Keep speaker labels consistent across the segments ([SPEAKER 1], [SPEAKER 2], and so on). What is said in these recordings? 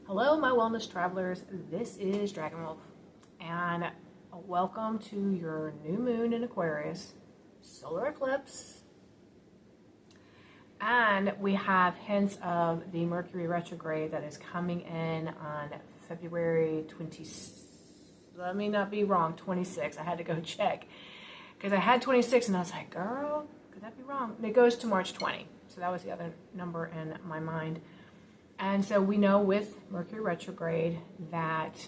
[SPEAKER 1] Hello, my wellness travelers. This is Dragonwolf, and welcome to your new moon in Aquarius, solar eclipse. And we have hints of the Mercury Retrograde that is coming in on February 20. Let me not be wrong, 26. I had to go check because I had 26, and I was like, girl, could that be wrong? And it goes to March 20, so that was the other number in my mind. And so we know with Mercury retrograde that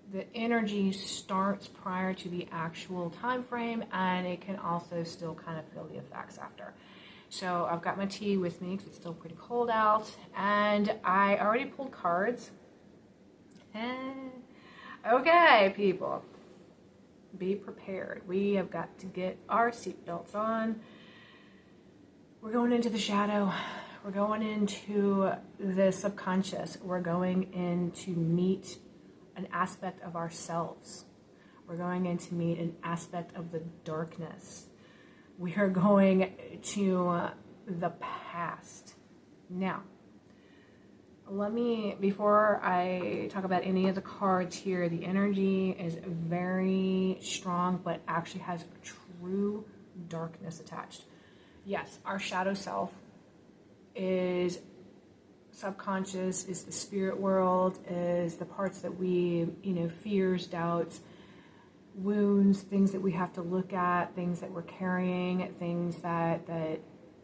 [SPEAKER 1] the energy starts prior to the actual time frame, and it can also still kind of feel the effects after. So I've got my tea with me because it's still pretty cold out, and I already pulled cards. Okay, people, be prepared. We have got to get our seatbelts on. We're going into the shadow. We're going into the subconscious. We're going in to meet an aspect of ourselves. We're going in to meet an aspect of the darkness. We are going to the past. Now, before I talk about any of the cards here, the energy is very strong, but actually has true darkness attached. Yes, our shadow self is subconscious, is the spirit world, is the parts that we, fears, doubts, wounds, things that we have to look at, things that we're carrying, things that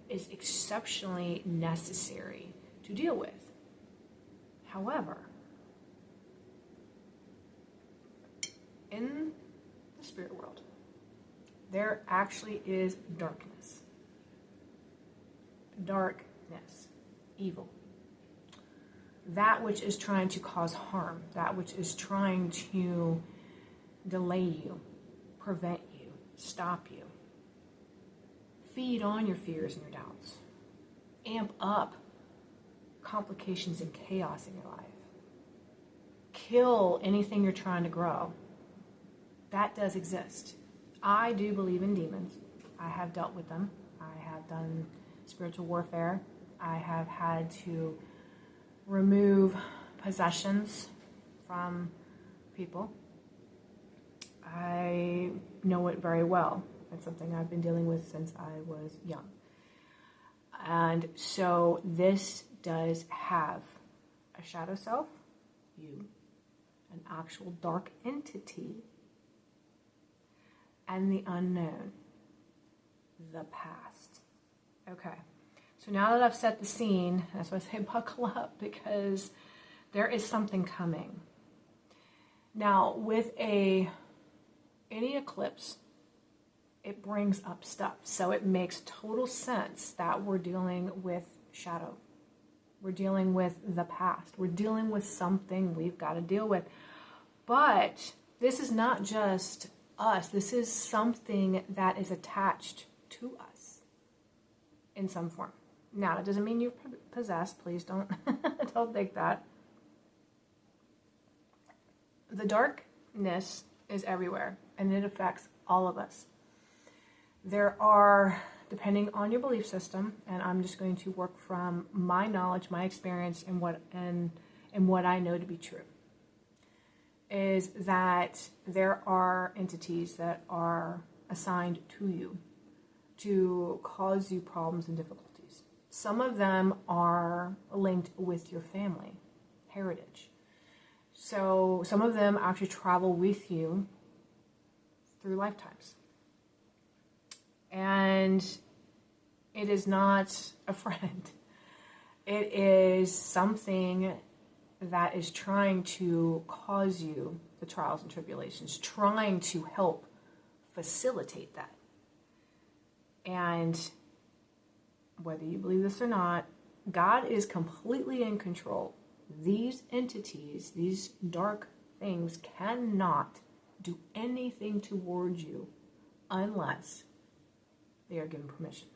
[SPEAKER 1] is exceptionally necessary to deal with. However, in the spirit world, there actually is darkness. Evil. That which is trying to cause harm, that which is trying to delay you, prevent you, stop you, feed on your fears and your doubts, amp up complications and chaos in your life, kill anything you're trying to grow. That does exist. I do believe in demons. I have dealt with them. I have done spiritual warfare. I have had to remove possessions from people. I know it very well. It's something I've been dealing with since I was young. And so this does have a shadow self, you, an actual dark entity, and the unknown, the past. Okay. So now that I've set the scene, that's why I say buckle up, because there is something coming. Now, with any eclipse, it brings up stuff. So it makes total sense that we're dealing with shadow. We're dealing with the past. We're dealing with something we've got to deal with. But this is not just us. This is something that is attached to us in some form. Now, it doesn't mean you're possessed. Please don't don't think that. The darkness is everywhere, and it affects all of us. There are, depending on your belief system, and I'm just going to work from my knowledge, my experience, and what I know to be true, is that there are entities that are assigned to you to cause you problems and difficulties. Some of them are linked with your family heritage. So some of them actually travel with you through lifetimes. And it is not a friend. It is something that is trying to cause you the trials and tribulations, trying to help facilitate that. And whether you believe this or not, God is completely in control. These entities, these dark things, cannot do anything towards you unless they are given permission.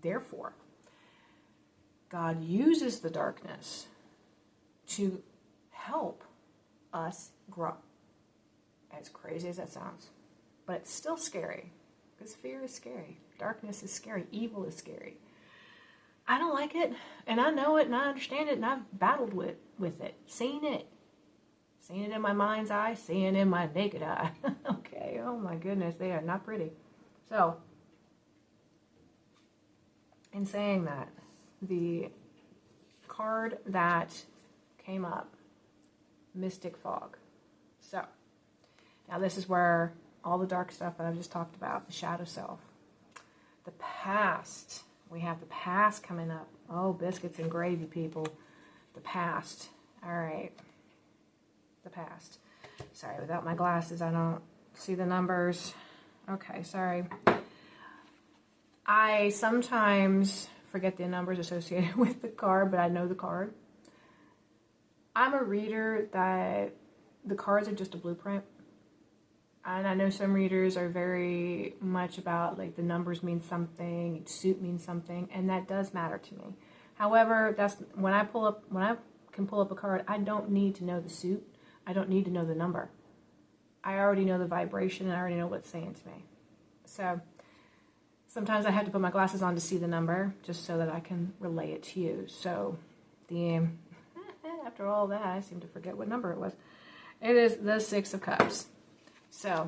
[SPEAKER 1] Therefore, God uses the darkness to help us grow. As crazy as that sounds. But it's still scary. Because fear is scary. Darkness is scary. Evil is scary. I don't like it, and I know it, and I understand it, and I've battled with it, seen it in my mind's eye, seeing it in my naked eye. Okay, oh my goodness, they are not pretty. So, in saying that, the card that came up, Mystic Fog. So, now this is where all the dark stuff that I've just talked about, the shadow self, the past. We have the past coming up. Oh, biscuits and gravy, people. The past. All right. The past. Sorry, without my glasses, I don't see the numbers. Okay, sorry. I sometimes forget the numbers associated with the card, but I know the card. I'm a reader that the cards are just a blueprint. And I know some readers are very much about, like, the numbers mean something, each suit means something, and that does matter to me. However, that's when I can pull up a card, I don't need to know the suit. I don't need to know the number. I already know the vibration, and I already know what it's saying to me. So sometimes I have to put my glasses on to see the number, just so that I can relay it to you. So after all that, I seem to forget what number it was. It is the Six of Cups. So,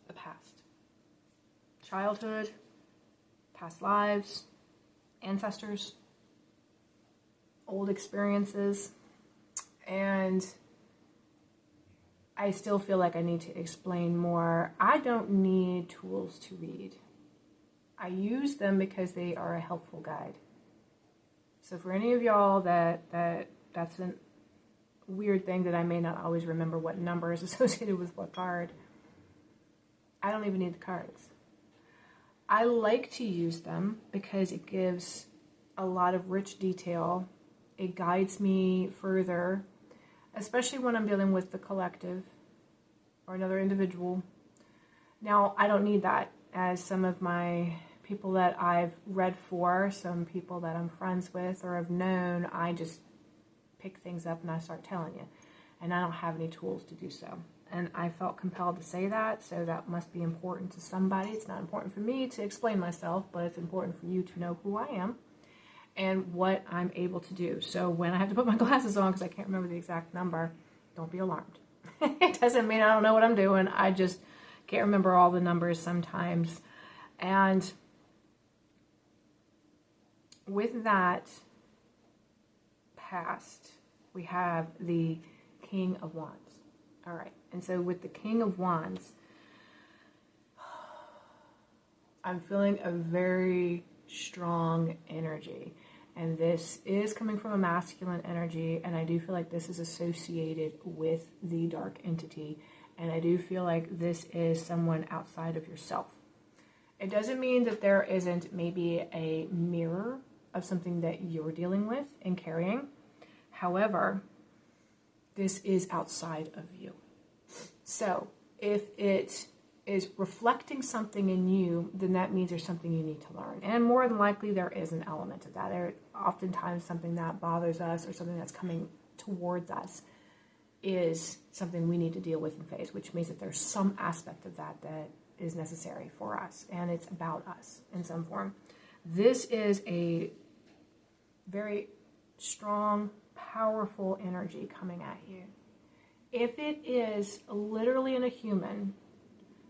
[SPEAKER 1] the past. Childhood, past lives, ancestors, old experiences, and I still feel like I need to explain more. I don't need tools to read. I use them because they are a helpful guide. So for any of y'all that's a weird thing that I may not always remember what number is associated with what card, I don't even need the cards. I like to use them because it gives a lot of rich detail. It guides me further, especially when I'm dealing with the collective or another individual. Now, I don't need that, as some of my people that I've read for, some people that I'm friends with or have known, I just pick things up and I start telling you. And I don't have any tools to do so. And I felt compelled to say that, so that must be important to somebody. It's not important for me to explain myself, but it's important for you to know who I am and what I'm able to do. So when I have to put my glasses on because I can't remember the exact number, don't be alarmed. It doesn't mean I don't know what I'm doing. I just can't remember all the numbers sometimes. And with that past, we have the King of Wands. All right. And so with the King of Wands, I'm feeling a very strong energy. And this is coming from a masculine energy. And I do feel like this is associated with the dark entity. And I do feel like this is someone outside of yourself. It doesn't mean that there isn't maybe a mirror of something that you're dealing with and carrying. However, this is outside of you. So if it is reflecting something in you, then that means there's something you need to learn. And more than likely, there is an element of that. There oftentimes something that bothers us or something that's coming towards us is something we need to deal with and face, which means that there's some aspect of that that is necessary for us, and it's about us in some form. This is a very strong, powerful energy coming at you. If it is literally in a human,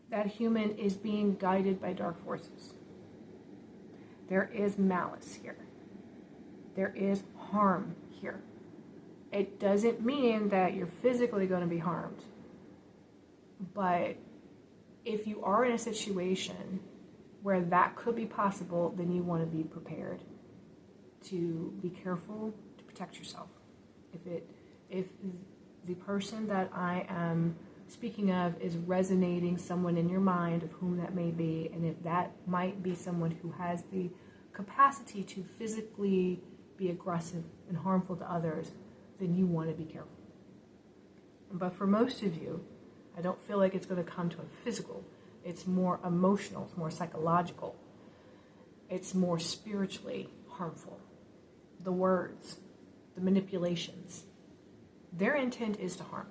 [SPEAKER 1] that human is being guided by dark forces. There is malice here. There is harm here. It doesn't mean that you're physically going to be harmed. But if you are in a situation where that could be possible, then you want to be prepared to be careful to protect yourself. If the person that I am speaking of is resonating someone in your mind, of whom that may be, and if that might be someone who has the capacity to physically be aggressive and harmful to others, then you want to be careful. But for most of you, I don't feel like it's going to come to a physical. It's more emotional, it's more psychological. It's more spiritually harmful. The words, the manipulations, their intent is to harm.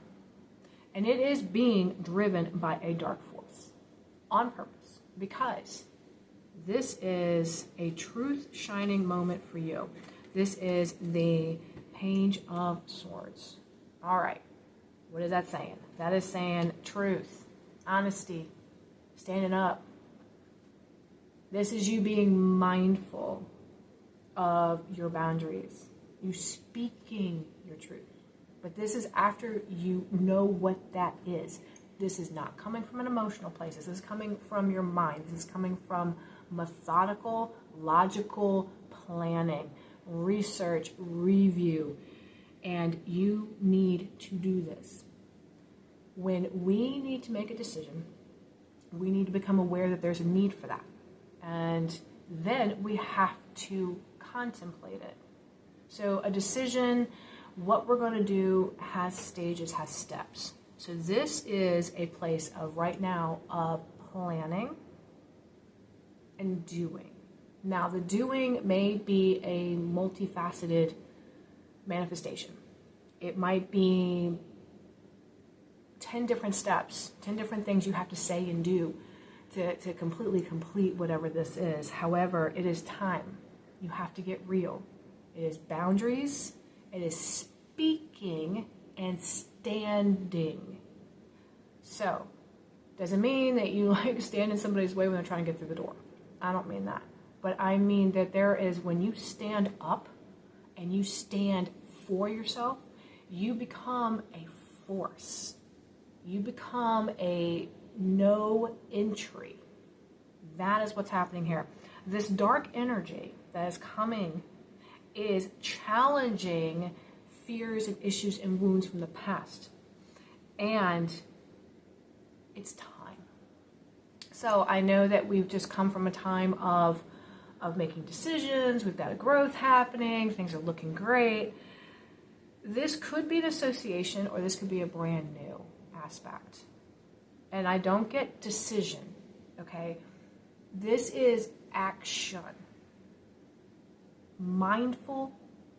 [SPEAKER 1] And it is being driven by a dark force on purpose, because This is a truth shining moment for you. This is the Page of Swords. All right. What is that saying? That is saying truth, honesty, standing up. This is you being mindful of your boundaries, you speaking your truth. But this is after you know what that is. This is not coming from an emotional place. This is coming from your mind. This is coming from methodical, logical planning, research, review. And you need to do this. When we need to make a decision, we need to become aware that there's a need for that. And then we have to contemplate it. So a decision, what we're going to do, has stages, has steps. So this is a place of right now of planning and doing. Now the doing may be a multifaceted manifestation. It might be 10 different steps, 10 different things you have to say and do to completely complete whatever this is. However, it is time. You have to get real. It is boundaries. It is speaking and standing. So, doesn't mean that you stand in somebody's way when they're trying to get through the door. I don't mean that. But I mean that there is, when you stand up and you stand for yourself, you become a force. You become a no entry. That is what's happening here. This dark energy that is coming is challenging fears and issues and wounds from the past. And it's time. So I know that we've just come from a time of making decisions. We've got a growth happening. Things are looking great. This could be an association, or this could be a brand new aspect. And I don't get decision, okay? This is action. Mindful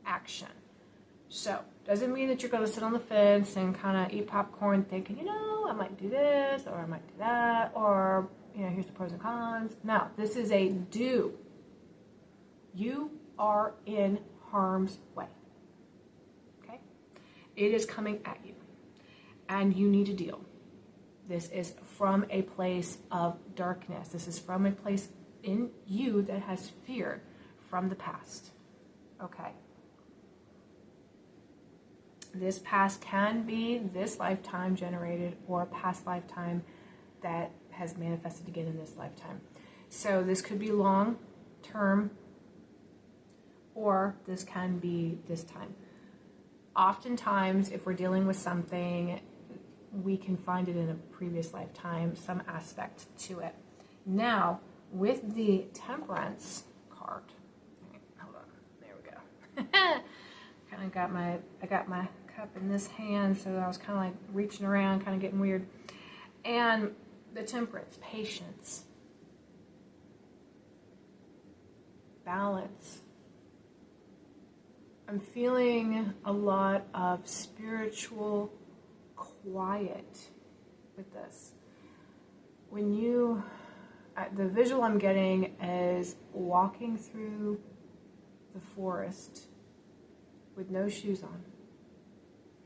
[SPEAKER 1] action. So, doesn't mean that you're going to sit on the fence and kind of eat popcorn thinking, I might do this, or I might do that, or, here's the pros and cons. No, this is a do. You are in harm's way. Okay? It is coming at you. And you need to deal. This is from a place of darkness. This is from a place in you that has fear from the past. Okay. This past can be this lifetime generated, or a past lifetime that has manifested again in this lifetime. So this could be long term, or this can be this time. Oftentimes, if we're dealing with something, we can find it in a previous lifetime, some aspect to it. Now, with the Temperance card, hold on, there we go. I got my cup in this hand, so I was kind of like reaching around, kind of getting weird. And the Temperance, patience, balance. I'm feeling a lot of spiritual quiet with this. The visual I'm getting is walking through the forest with no shoes on.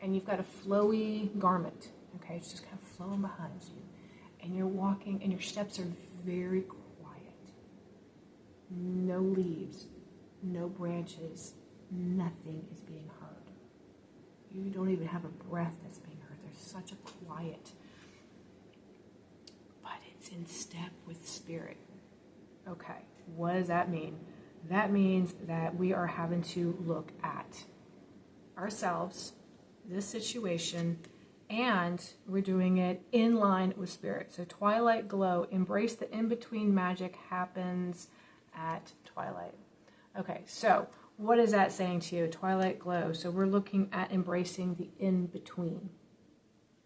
[SPEAKER 1] And you've got a flowy garment, okay? It's just kind of flowing behind you. And you're walking, and your steps are very quiet. No leaves, no branches, nothing is being heard. You don't even have a breath that's being heard. There's such a quiet. But it's in step with spirit. Okay, what does that mean? That means that we are having to look at ourselves, this situation, and we're doing it in line with spirit. So twilight glow, embrace the in-between magic happens at twilight. Okay, so what is that saying to you? Twilight glow. So we're looking at embracing the in-between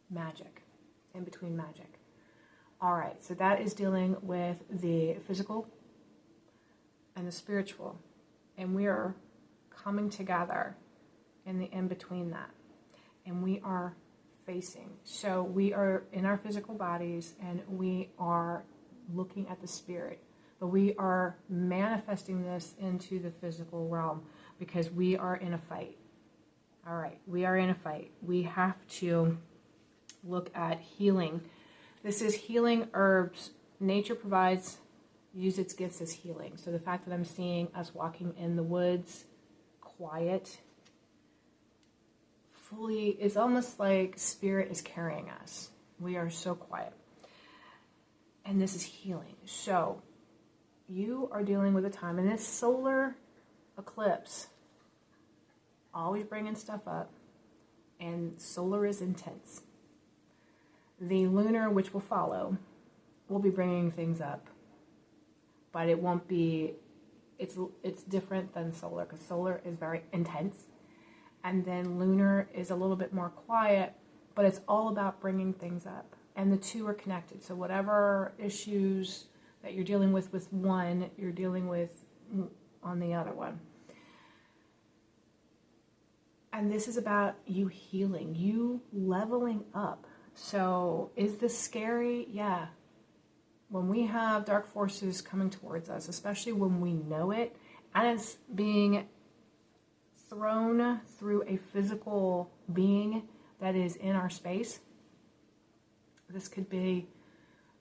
[SPEAKER 1] magic. In-between magic. All right, so that is dealing with the physical and the spiritual. And we are coming together in the in-between that. And we are facing. So we are in our physical bodies, and we are looking at the spirit. but we are manifesting this into the physical realm because we are in a fight. All right, we are in a fight. We have to look at healing. This is healing herbs. Nature provides, use its gifts as healing. So the fact that I'm seeing us walking in the woods, quiet, fully, it's almost like spirit is carrying us. We are so quiet. And this is healing. So you are dealing with a time, and this solar eclipse, always bringing stuff up, and solar is intense. The lunar, which will follow, will be bringing things up, but it won't be, it's different than solar, because solar is very intense, and then lunar is a little bit more quiet, but it's all about bringing things up, and the two are connected. So whatever issues that you're dealing with one, you're dealing with on the other one. And this is about you healing, you leveling up. So is this scary? Yeah. When we have dark forces coming towards us, especially when we know it, and it's being thrown through a physical being that is in our space. This could be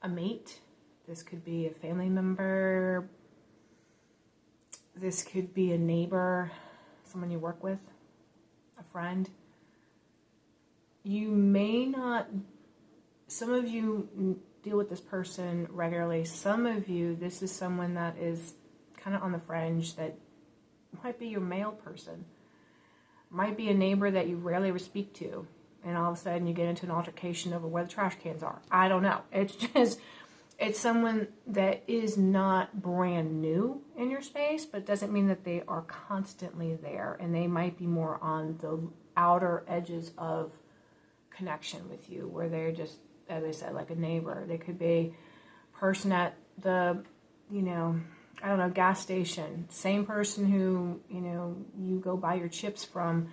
[SPEAKER 1] a mate. This could be a family member. This could be a neighbor, someone you work with, a friend. You may not, some of you deal with this person regularly. Some of you, this is someone that is kind of on the fringe, that might be your male person. Might be a neighbor that you rarely speak to, and all of a sudden you get into an altercation over where the trash cans are. I don't know. It's just, it's someone that is not brand new in your space, but doesn't mean that they are constantly there, and they might be more on the outer edges of connection with you, where they're just, as I said, like a neighbor. They could be a person at the, I don't know, gas station. Same person who, you go buy your chips from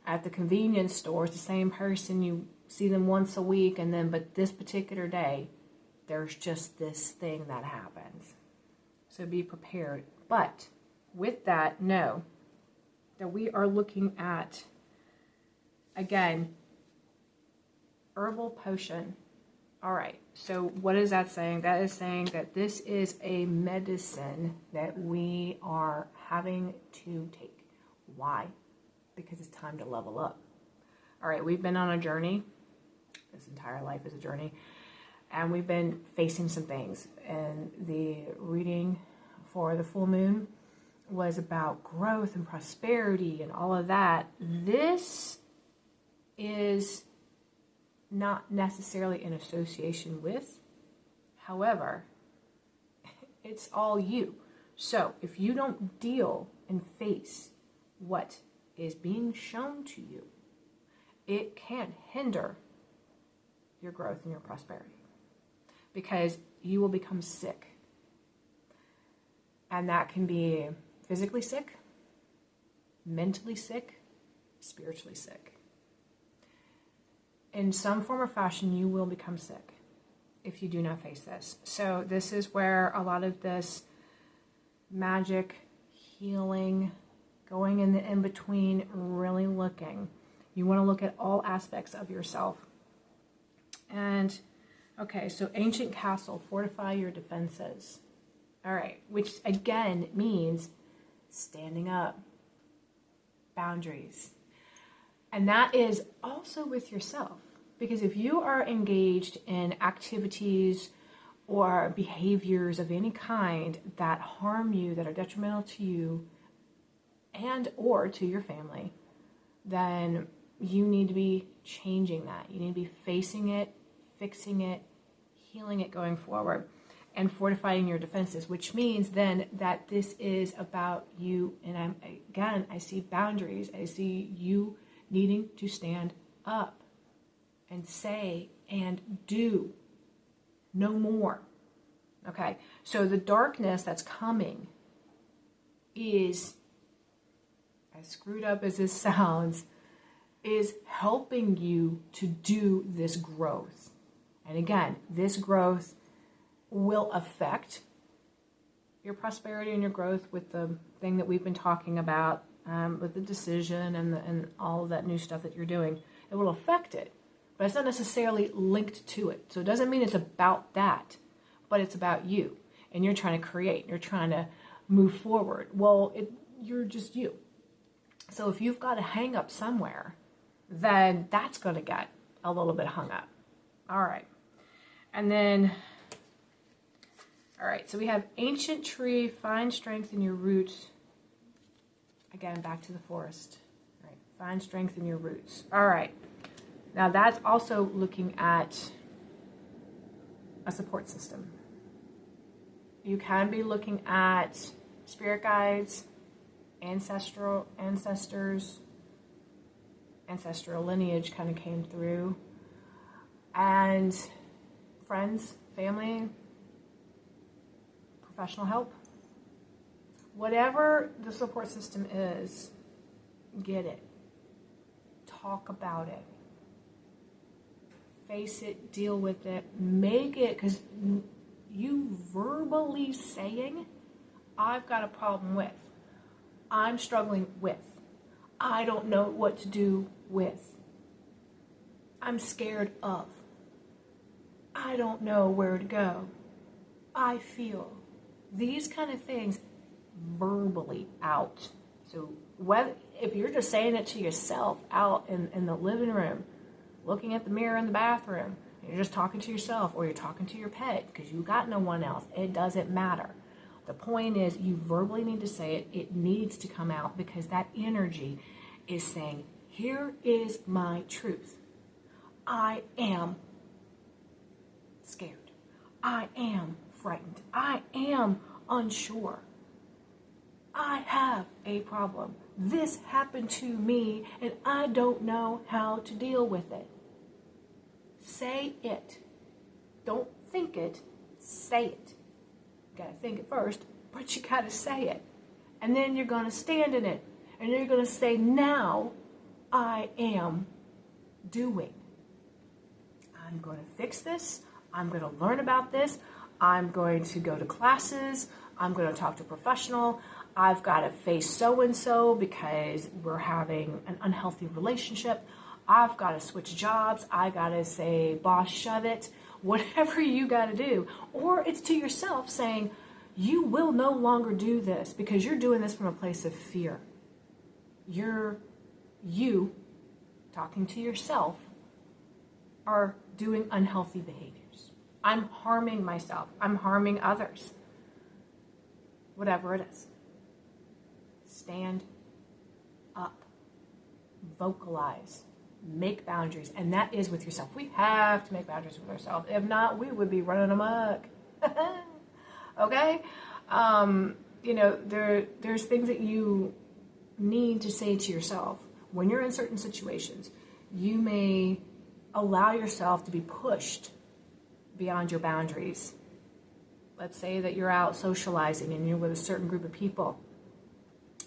[SPEAKER 1] at the convenience store. It's the same person, you see them once a week, and then, but this particular day, there's just this thing that happens. So be prepared. But with that, know that we are looking at, again, herbal potion. All right, so what is that saying? That is saying that this is a medicine that we are having to take. Why? Because it's time to level up. All right, we've been on a journey. This entire life is a journey. And we've been facing some things. And the reading for the full moon was about growth and prosperity and all of that. This is not necessarily in association with. However, it's all you. So if you don't deal and face what is being shown to you, it can hinder your growth and your prosperity, because you will become sick. And that can be physically sick, mentally sick, spiritually sick. In some form or fashion, you will become sick if you do not face this. So this is where a lot of this magic, healing, going in the in-between, really looking. You want to look at all aspects of yourself. And, okay, so ancient castle, fortify your defenses. All right, which again means standing up, boundaries. And that is also with yourself, because if you are engaged in activities or behaviors of any kind that harm you, that are detrimental to you and or to your family, then you need to be changing that. You need to be facing it, fixing it, healing it going forward, and fortifying your defenses, which means then that this is about you. And I see boundaries. I see you needing to stand up and say and do no more. Okay, so the darkness that's coming is, as screwed up as this sounds, is helping you to do this growth. And again, this growth will affect your prosperity and your growth with the thing that we've been talking about, with the decision and all of that new stuff that you're doing. It will affect it, but it's not necessarily linked to it. So it doesn't mean it's about that, but it's about you. And you're trying to create, you're trying to move forward. Well, you're just you. So if you've got a hang up somewhere, then that's going to get a little bit hung up. All right. And then, all right, so we have ancient tree, find strength in your roots. Again, back to the forest. All right, find strength in your roots. All right. Now that's also looking at a support system. You can be looking at spirit guides, ancestors, ancestral lineage kind of came through, and friends, family, professional help. Whatever the support system is, get it. Talk about it. Face it, deal with it, make it, because you verbally saying, I've got a problem with, I'm struggling with, I don't know what to do with, I'm scared of, I don't know where to go, I feel. These kind of things verbally out. So if you're just saying it to yourself out in the living room, looking at the mirror in the bathroom, you're just talking to yourself, or you're talking to your pet because you got no one else, it doesn't matter. The point is, you verbally need to say it. It needs to come out, because that energy is saying, here is my truth. I am scared. I am frightened. I am unsure. I have a problem. This happened to me, and I don't know how to deal with it. Say it. Don't think it. Say it. You gotta think it first, but you gotta say it. And then you're gonna stand in it. And you're gonna say, now I am doing. I'm gonna fix this. I'm gonna learn about this. I'm going to go to classes. I'm gonna talk to a professional. I've got to face so-and-so because we're having an unhealthy relationship. I've got to switch jobs. I got to say, boss, shove it. Whatever you got to do. Or it's to yourself saying, you will no longer do this because you're doing this from a place of fear. You, talking to yourself, are doing unhealthy behaviors. I'm harming myself. I'm harming others. Whatever it is. Stand up. Vocalize. Make boundaries. And that is with yourself. We have to make boundaries with ourselves. If not, we would be running amok. Okay? There's things that you need to say to yourself. When you're in certain situations, you may allow yourself to be pushed beyond your boundaries. Let's say that you're out socializing and you're with a certain group of people,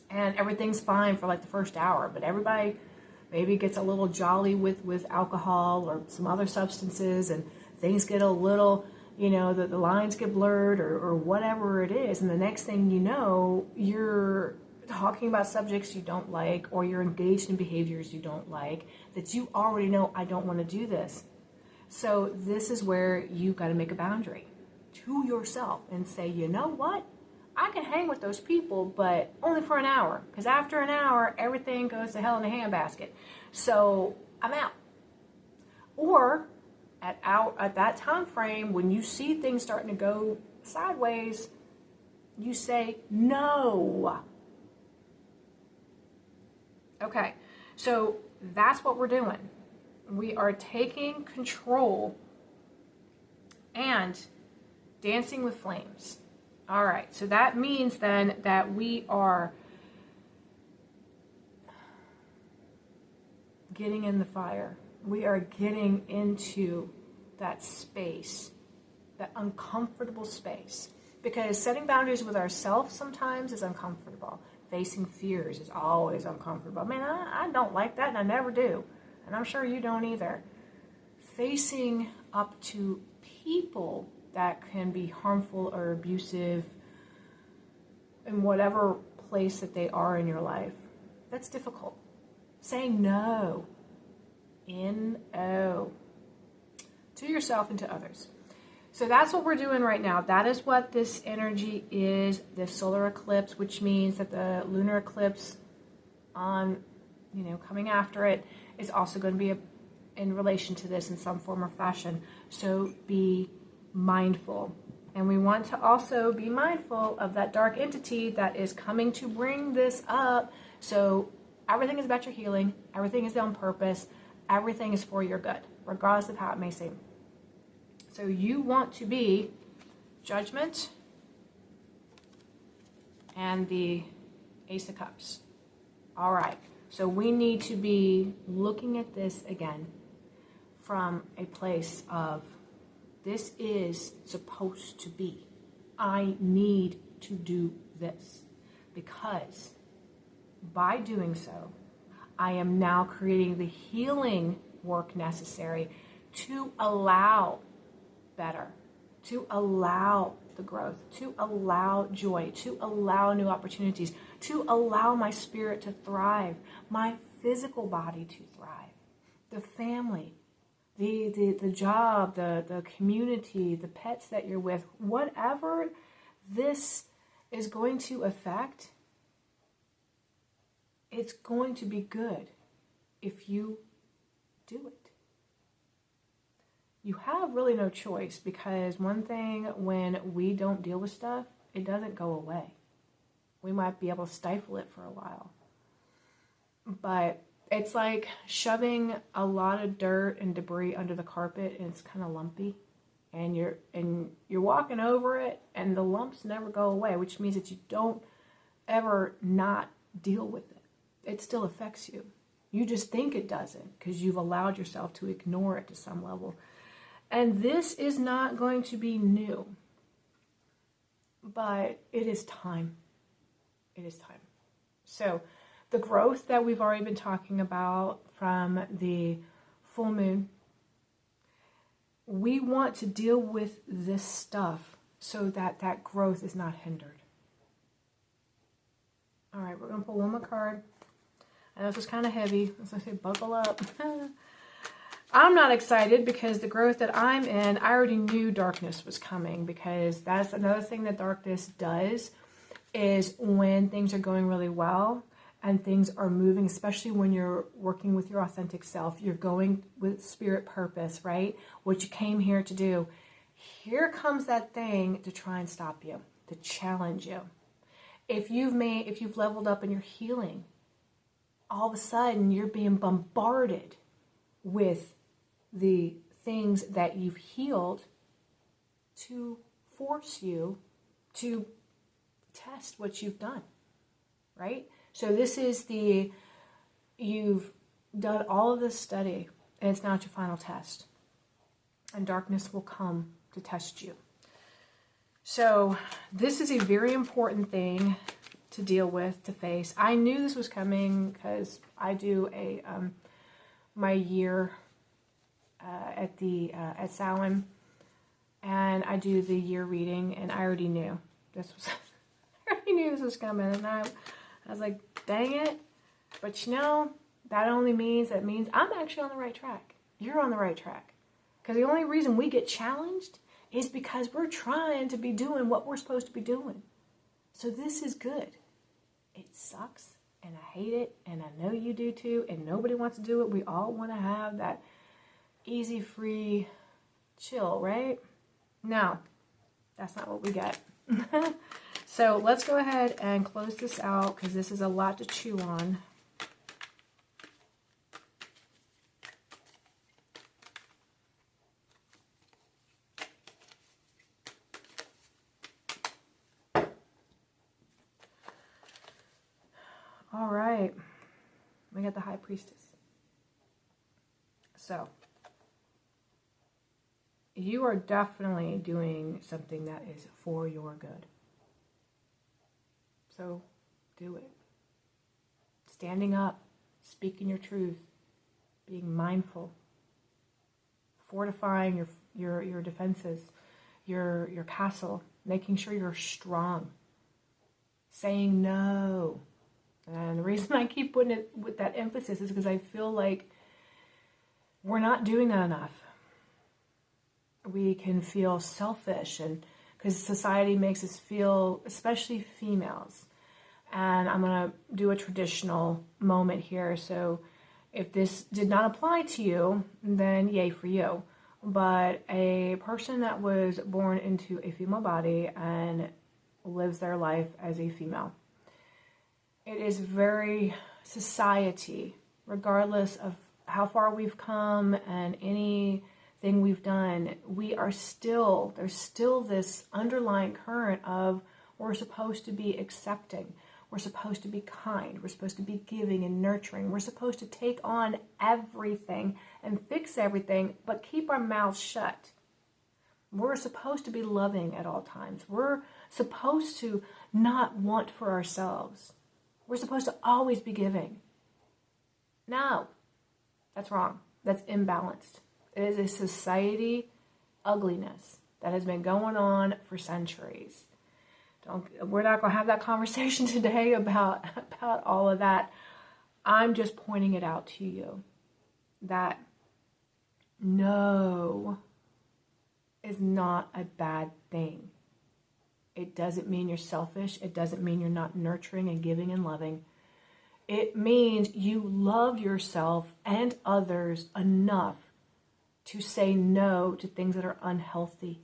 [SPEAKER 1] and everything's fine for like the first hour, but everybody maybe gets a little jolly with alcohol or some other substances, and things get a little, the lines get blurred or whatever it is, and the next thing you know, you're talking about subjects you don't like, or you're engaged in behaviors you don't like, that you already know, I don't want to do this. So this is where you got to make a boundary to yourself and say, you know what? I can hang with those people, but only for an hour. Because after an hour, everything goes to hell in a handbasket. So I'm out. Or at that time frame, when you see things starting to go sideways, you say no. Okay, so that's what we're doing. We are taking control and dancing with flames. All right, so that means then that we are getting in the fire. We are getting into that space, that uncomfortable space. Because setting boundaries with ourselves sometimes is uncomfortable. Facing fears is always uncomfortable. Man, I don't like that, and I never do. And I'm sure you don't either. Facing up to people that can be harmful or abusive, in whatever place that they are in your life. That's difficult. Saying no, N-O, to yourself and to others. So that's what we're doing right now. That is what this energy is, the solar eclipse, which means that the lunar eclipse on, coming after it is also going to be in relation to this in some form or fashion. So be mindful. And we want to also be mindful of that dark entity that is coming to bring this up. So everything is about your healing. Everything is on purpose. Everything is for your good, regardless of how it may seem. So you want to be Judgment and the Ace of Cups. All right. So we need to be looking at this again from a place of, this is supposed to be. I need to do this, because by doing so, I am now creating the healing work necessary to allow better, to allow the growth, to allow joy, to allow new opportunities, to allow my spirit to thrive, my physical body to thrive, the family, the job, the community, the pets that you're with, whatever this is going to affect, it's going to be good if you do it. You have really no choice, because one thing, when we don't deal with stuff, it doesn't go away. We might be able to stifle it for a while. But it's like shoving a lot of dirt and debris under the carpet, and it's kind of lumpy. And you're walking over it, and the lumps never go away, which means that you don't ever not deal with it. It still affects you. You just think it doesn't, because you've allowed yourself to ignore it to some level. And this is not going to be new, but it is time. It is time. So the growth that we've already been talking about from the full moon, we want to deal with this stuff so that that growth is not hindered. All right, we're going to pull one more card. I know this is kind of heavy. As I say, buckle up. I'm not excited, because the growth that I'm in, I already knew darkness was coming, because that's another thing that darkness does, is when things are going really well and things are moving, especially when you're working with your authentic self, you're going with spirit purpose, right? What you came here to do. Here comes that thing to try and stop you, to challenge you. If you've leveled up in your healing, all of a sudden you're being bombarded with the things that you've healed to force you to test what you've done, right? So this is you've done all of this study, and it's now your final test. And darkness will come to test you. So this is a very important thing to deal with, to face. I knew this was coming, because I do my year at Samhain, and I do the year reading, and I already knew this was coming, and I was like, dang it. But that only means I'm actually on the right track. You're on the right track, because the only reason we get challenged is because we're trying to be doing what we're supposed to be doing. So this is good. It sucks, and I hate it, and I know you do too, and nobody wants to do it. We all want to have that easy, free chill, right? No, that's not what we get. So let's go ahead and close this out, because this is a lot to chew on. All right, we got the High Priestess. So you are definitely doing something that is for your good. So do it. Standing up, speaking your truth, being mindful, fortifying your defenses, your castle, making sure you're strong, saying no. And the reason I keep putting it with that emphasis is because I feel like we're not doing that enough. We can feel selfish, and because society makes us feel, especially females. And I'm going to do a traditional moment here. So if this did not apply to you, then yay for you. But a person that was born into a female body and lives their life as a female, it is very society, regardless of how far we've come and anything we've done, there's still this underlying current of we're supposed to be accepting. We're supposed to be kind. We're supposed to be giving and nurturing. We're supposed to take on everything and fix everything, but keep our mouths shut. We're supposed to be loving at all times. We're supposed to not want for ourselves. We're supposed to always be giving. No, that's wrong. That's imbalanced. It is a society ugliness that has been going on for centuries. We're not going to have that conversation today about all of that. I'm just pointing it out to you that no is not a bad thing. It doesn't mean you're selfish. It doesn't mean you're not nurturing and giving and loving. It means you love yourself and others enough to say no to things that are unhealthy.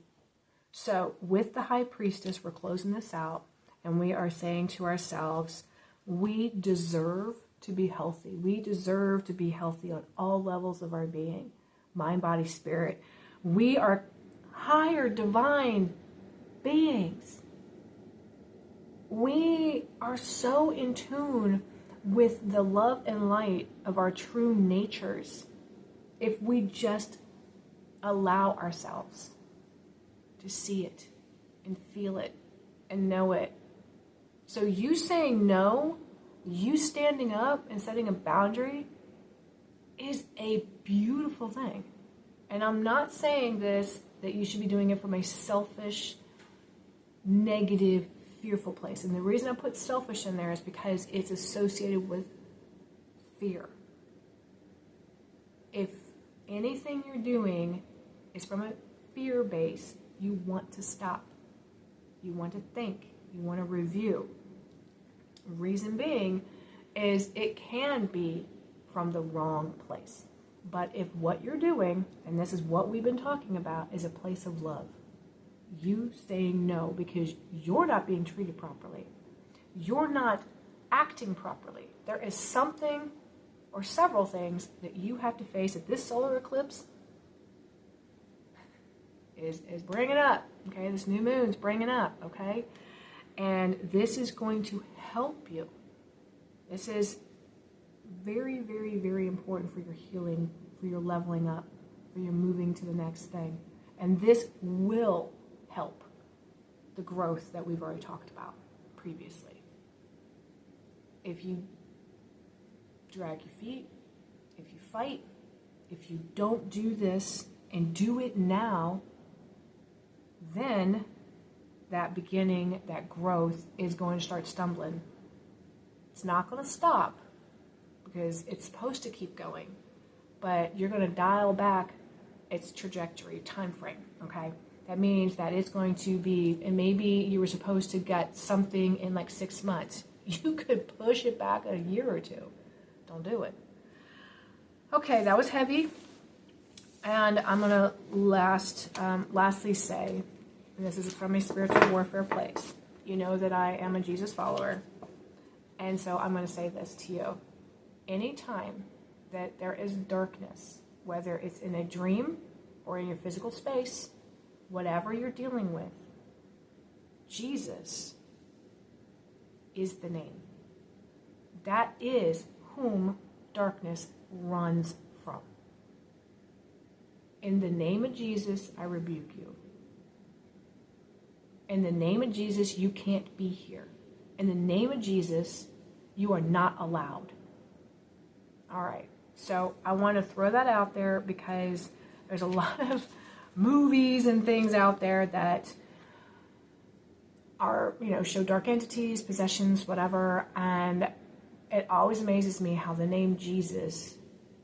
[SPEAKER 1] So with the High Priestess, we're closing this out, and we are saying to ourselves, we deserve to be healthy. We deserve to be healthy on all levels of our being, mind, body, spirit. We are higher divine beings. We are so in tune with the love and light of our true natures if we just allow ourselves to see it and feel it and know it. So you saying no, you standing up and setting a boundary is a beautiful thing. And I'm not saying this that you should be doing it from a selfish, negative, fearful place. And the reason I put selfish in there is because it's associated with fear. If anything you're doing is from a fear base, you want to stop. You want to think. You want to review. Reason being is it can be from the wrong place. But if what you're doing, and this is what we've been talking about, is a place of love, you saying no because you're not being treated properly, you're not acting properly, there is something or several things that you have to face at this solar eclipse is bringing up, okay? This new moon's bringing up, okay? And this is going to help you. This is very, very, very important for your healing, for your leveling up, for your moving to the next thing. And this will help the growth that we've already talked about previously. If you drag your feet, if you fight, if you don't do this and do it now, then that beginning, that growth is going to start stumbling. It's not going to stop because it's supposed to keep going, but you're going to dial back its trajectory, time frame, okay? That means that it's going to be, and maybe you were supposed to get something in like 6 months. You could push it back a year or two. Don't do it. Okay, that was heavy. And I'm going to lastly say, and this is from a spiritual warfare place, you know that I am a Jesus follower. And so I'm going to say this to you. Anytime that there is darkness, whether it's in a dream or in your physical space, whatever you're dealing with, Jesus is the name. That is whom darkness runs from. In the name of Jesus, I rebuke you. In the name of Jesus, you can't be here. In the name of Jesus, you are not allowed. All right. So I want to throw that out there because there's a lot of movies and things out there that are, show dark entities, possessions, whatever. And it always amazes me how the name Jesus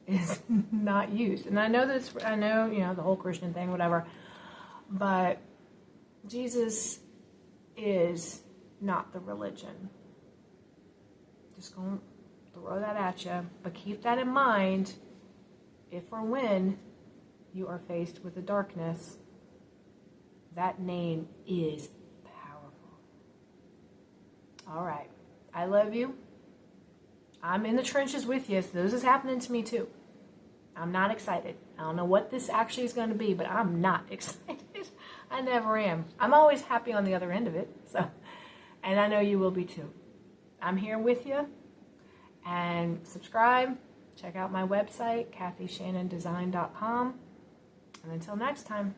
[SPEAKER 1] is not used. And I know the whole Christian thing, whatever, but Jesus is not the religion. Just gonna throw that at you, but keep that in mind if or when you are faced with the darkness. That name is powerful. All right, I love you. I'm in the trenches with you, so this is happening to me too. I'm not excited. I don't know what this actually is going to be, but I'm not excited. I never am. I'm always happy on the other end of it. So, and I know you will be too. I'm here with you. And subscribe. Check out my website, KathyShannonDesign.com. And until next time.